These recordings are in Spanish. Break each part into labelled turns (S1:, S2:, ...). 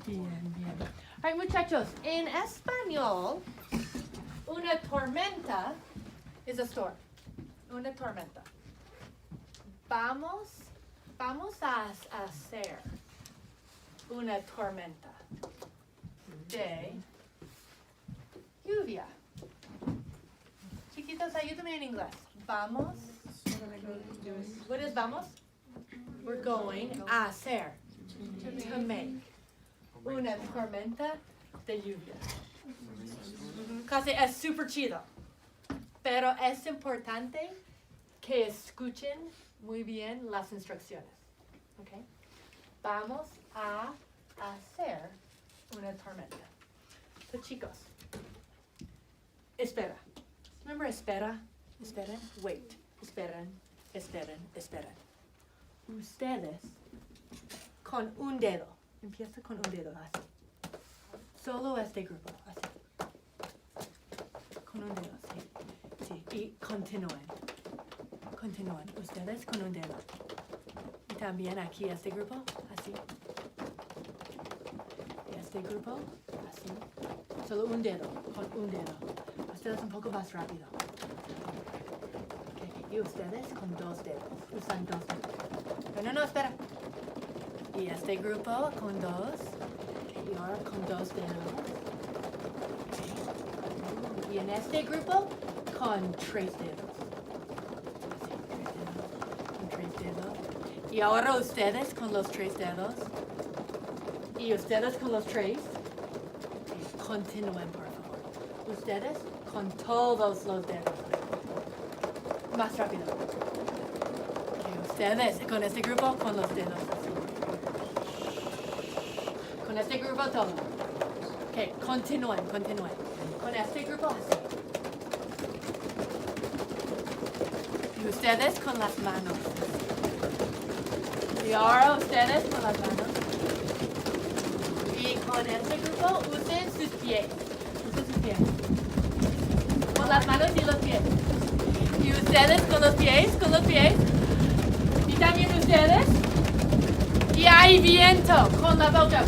S1: Bien, bien. All right, muchachos. En español, una tormenta is a storm. Una tormenta. Vamos a hacer una tormenta de lluvia. Chiquitos, ayúdame en inglés. Vamos. What is vamos? We're going a hacer. To make. Una tormenta de lluvia. Casi es super chido. Pero es importante que escuchen muy bien las instrucciones. Okay? Vamos a hacer una tormenta. So, chicos, espera. Remember espera? Esperen. Wait. Esperen. Ustedes con un dedo. Empieza con un dedo, así. Solo este grupo, así. Con un dedo, sí. Sí. Y continúen. Ustedes con un dedo. Y también aquí este grupo, así. Y este grupo, así. Solo un dedo, con un dedo. Ustedes un poco más rápido. Okay. Y ustedes con dos dedos. Usan dos dedos. No, espera. Y este grupo con dos. Y ahora con dos dedos. Okay. Y en este grupo con tres dedos. Con tres dedos. Y ahora ustedes con los tres dedos. Y ustedes con los tres. Okay. Continúen, por favor. Ustedes con todos los dedos. Más rápido. Okay. Ustedes con este grupo con los dedos. Con este grupo todo. Ok, continúen. Con este grupo así. Y ustedes con las manos. Y ahora ustedes con las manos. Y con este grupo usen sus pies. Con las manos y los pies. Y ustedes con los pies. Y también ustedes. Y hay viento con la boca.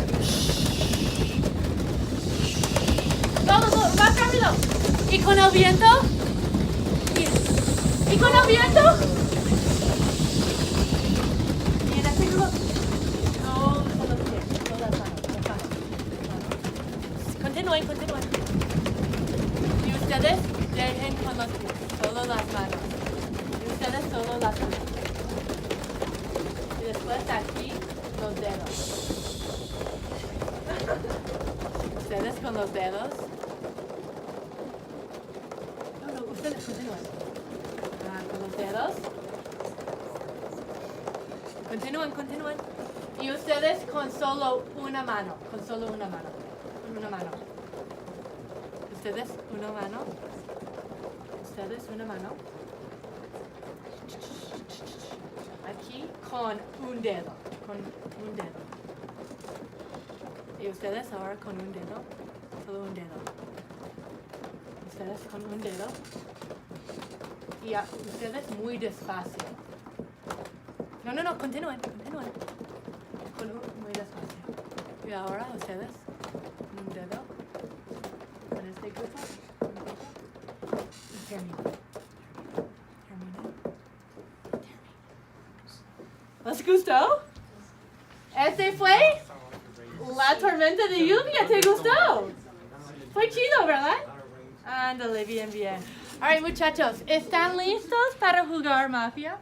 S1: Todo, más rápido. Y con el viento. Y con el viento. Y en este grupo. No, con los pies. Con las manos. Continúen. Y ustedes dejen con los pies. Solo las manos. Y ustedes solo las manos. Y después aquí. Los dedos. Ustedes con los dedos. No, ustedes continúen. Con los dedos. Continúen. Y ustedes con solo una mano. Con una mano. Ustedes una mano. Aquí con un dedo. Y ustedes ahora con un dedo. Solo un dedo. Ustedes con un dedo. Y ustedes muy despacio. No, continúen. Muy despacio. Y ahora ustedes con un dedo. Con este grupo. Y terminen. ¿Les gustó? Este fue la tormenta de lluvia. ¿Te gustó? Fue chido, ¿verdad? Ándale, bien. All right, muchachos, ¿están listos para jugar mafia?